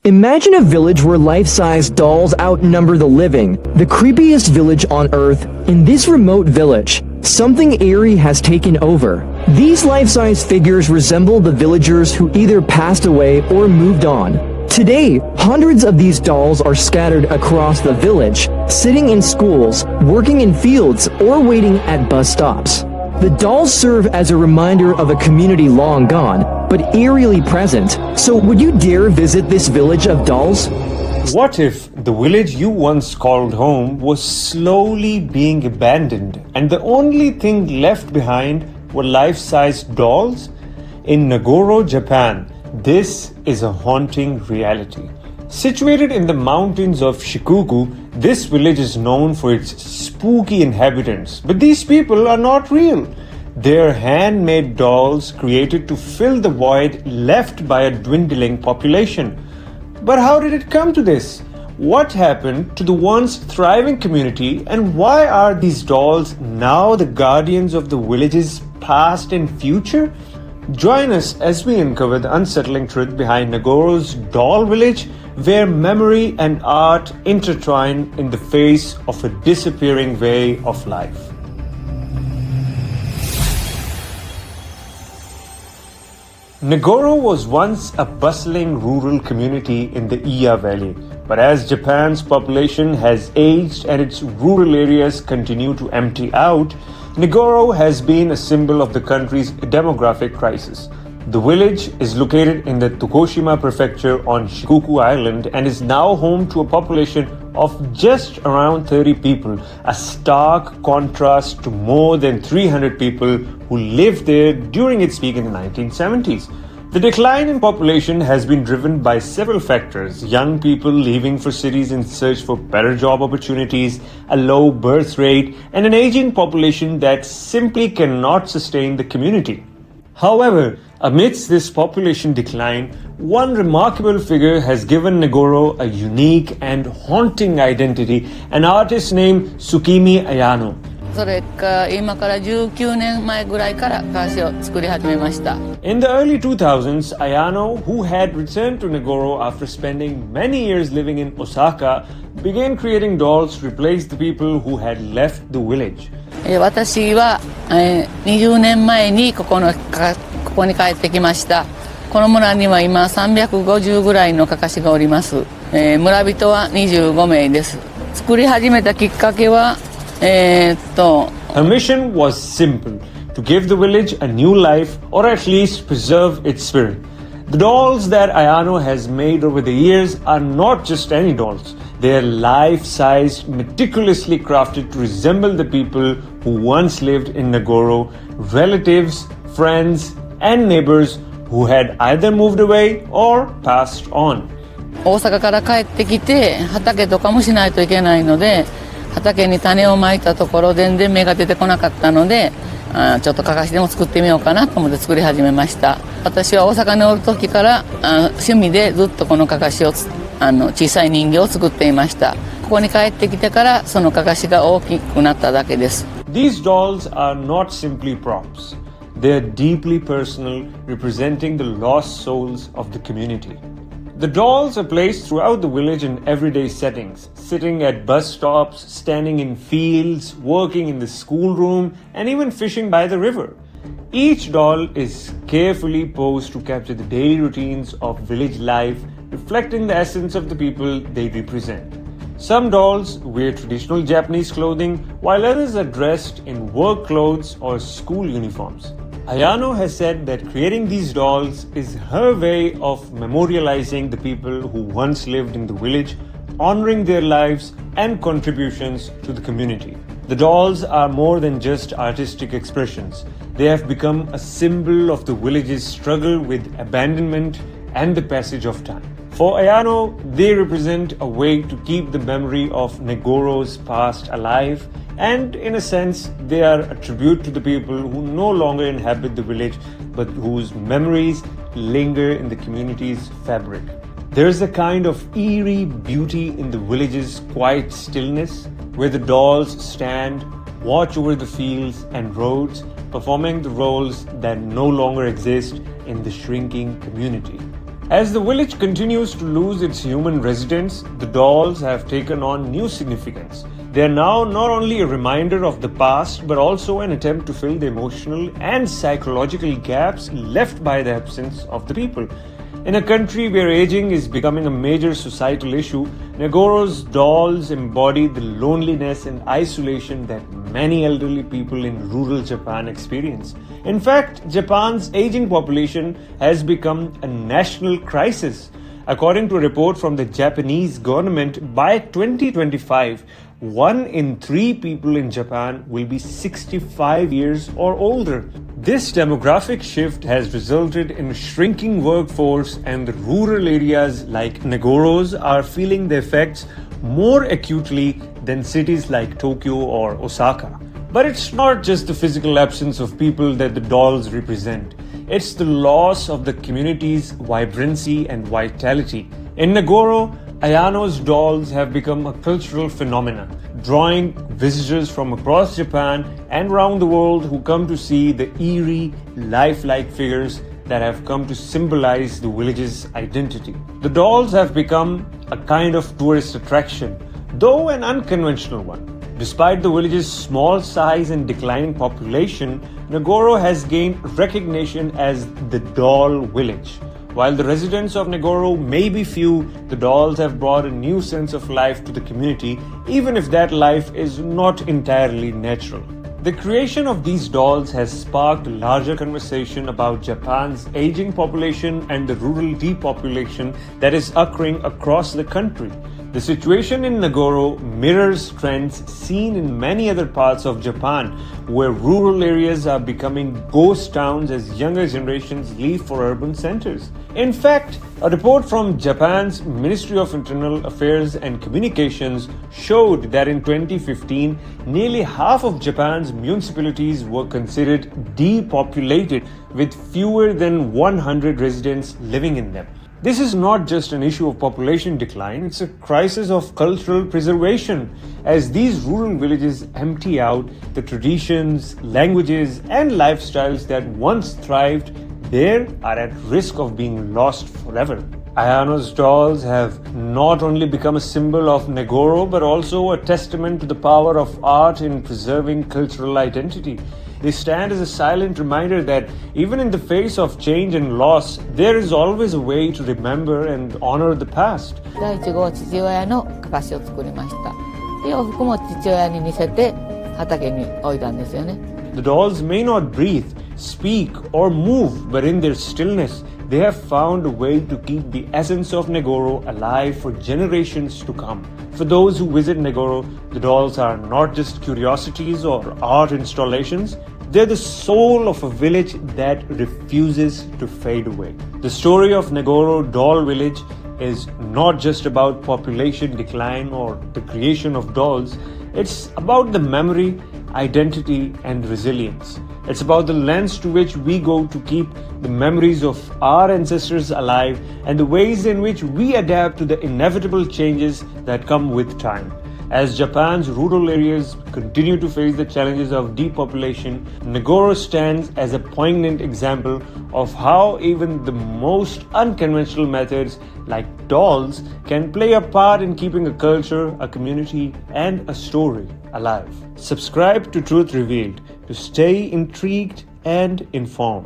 Imagine a village where life-size dolls outnumber the living, the creepiest village on Earth. In this remote village, something eerie has taken over. These life-size figures resemble the villagers who either passed away or moved on. Today, hundreds of these dolls are scattered across the village, sitting in schools, working in fields, or waiting at bus stops. The dolls serve as a reminder of a community long gone, but eerily present. So would you dare visit this village of dolls? What if the village you once called home was slowly being abandoned and the only thing left behind were life-sized dolls? In Nagoro, Japan, this is a haunting reality. Situated in the mountains of Shikoku, this village is known for its spooky inhabitants. But these people are not real. They're handmade dolls created to fill the void left by a dwindling population. But how did it come to this? What happened to the once thriving community, and why are these dolls now the guardians of the village's past and future? Join us as we uncover the unsettling truth behind Nagoro's doll village, where memory and art intertwine in the face of a disappearing way of life. Nagoro was once a bustling rural community in the Iya Valley, but as Japan's population has aged and its rural areas continue to empty out, Nagoro has been a symbol of the country's demographic crisis. The village is located in the Tokushima prefecture on Shikoku Island and is now home to a population of just around 30 people, a stark contrast to more than 300 people who lived there during its peak in the 1970s. The decline in population has been driven by several factors: young people leaving for cities in search for better job opportunities, a low birth rate, and an aging population that simply cannot sustain the community. However, amidst this population decline, one remarkable figure has given Nagoro a unique and haunting identity, an artist named Tsukimi Ayano. それから今から19年前ぐらいから菓子を作り始めました。In the early 2000s, Ayano, who had returned to Nagoro after spending many years living in Osaka, began creating dolls to replace the people who had left the village. 私は20年前にここに帰ってきました。この村には今350ぐらいのかかしがおります。村人は25名です。作り始めたきっかけはHer mission was simple: to give the village a new life, or at least preserve its spirit. The dolls that Ayano has made over the years are not just any dolls. They are life-sized, meticulously crafted to resemble the people who once lived in Nagoro, relatives, friends, and neighbors who had either moved away or passed on. 大阪から帰ってきて畑とかもしないといけないので、畑に種をまいたところ全然芽が出てこなかったので、ちょっとかかしでも作ってみようかなと思って作り始めました。私は大阪におる時から趣味でずっとこのかかしを小さい人形を作っていました。ここに帰ってきてからそのかかしが大きくなっただけです。These dolls are not simply props. They are deeply personal, representing the lost souls of the community. The dolls are placed throughout the village in everyday settings, sitting at bus stops, standing in fields, working in the schoolroom, and even fishing by the river. Each doll is carefully posed to capture the daily routines of village life, reflecting the essence of the people they represent. Some dolls wear traditional Japanese clothing, while others are dressed in work clothes or school uniforms. Ayano has said that creating these dolls is her way of memorializing the people who once lived in the village, honoring their lives and contributions to the community. The dolls are more than just artistic expressions. They have become a symbol of the village's struggle with abandonment and the passage of time. For Ayano, they represent a way to keep the memory of Nagoro's past alive, and in a sense, they are a tribute to the people who no longer inhabit the village, but whose memories linger in the community's fabric. There is a kind of eerie beauty in the village's quiet stillness, where the dolls stand, watch over the fields and roads, performing the roles that no longer exist in the shrinking community. As the village continues to lose its human residents, the dolls have taken on new significance. They are now not only a reminder of the past, but also an attempt to fill the emotional and psychological gaps left by the absence of the people. In a country where aging is becoming a major societal issue, Nagoro's dolls embody the loneliness and isolation that many elderly people in rural Japan experience. In fact, Japan's aging population has become a national crisis. According to a report from the Japanese government, by 2025, 1 in 3 people in Japan will be 65 years or older. This demographic shift has resulted in a shrinking workforce, and the rural areas like Nagoro's are feeling the effects more acutely than cities like Tokyo or Osaka. But it's not just the physical absence of people that the dolls represent. It's the loss of the community's vibrancy and vitality. In Nagoro, Ayano's dolls have become a cultural phenomenon, drawing visitors from across Japan and around the world who come to see the eerie, lifelike figures that have come to symbolize the village's identity. The dolls have become a kind of tourist attraction, though an unconventional one. Despite the village's small size and declining population, Nagoro has gained recognition as the doll village. While the residents of Nagoro may be few, the dolls have brought a new sense of life to the community, even if that life is not entirely natural. The creation of these dolls has sparked a larger conversation about Japan's aging population and the rural depopulation that is occurring across the country. The situation in Nagoro mirrors trends seen in many other parts of Japan, where rural areas are becoming ghost towns as younger generations leave for urban centers. In fact, a report from Japan's Ministry of Internal Affairs and Communications showed that in 2015, nearly half of Japan's municipalities were considered depopulated, with fewer than 100 residents living in them. This is not just an issue of population decline, it's a crisis of cultural preservation, as these rural villages empty out the traditions, languages, and lifestyles that once thrived there are at risk of being lost forever. Ayano's dolls have not only become a symbol of Nagoro, but also a testament to the power of art in preserving cultural identity. They stand as a silent reminder that even in the face of change and loss, there is always a way to remember and honor the past. 第1号は父親のかかしを作りました。で、洋服も父親に似せて畑に置いたんですよね。The dolls may not breathe, speak, or move, but in their stillness, they have found a way to keep the essence of Nagoro alive for generations to come. For those who visit Nagoro, the dolls are not just curiosities or art installations, they're the soul of a village that refuses to fade away. The story of Nagoro Doll Village is not just about population decline or the creation of dolls, it's about the memory, identity, and resilience. It's about the lens to which we go to keep the memories of our ancestors alive and the ways in which we adapt to the inevitable changes that come with time. As Japan's rural areas continue to face the challenges of depopulation, Nagoro stands as a poignant example of how even the most unconventional methods like dolls can play a part in keeping a culture, a community, and a story alive. Subscribe to Truth Revealed to stay intrigued and informed.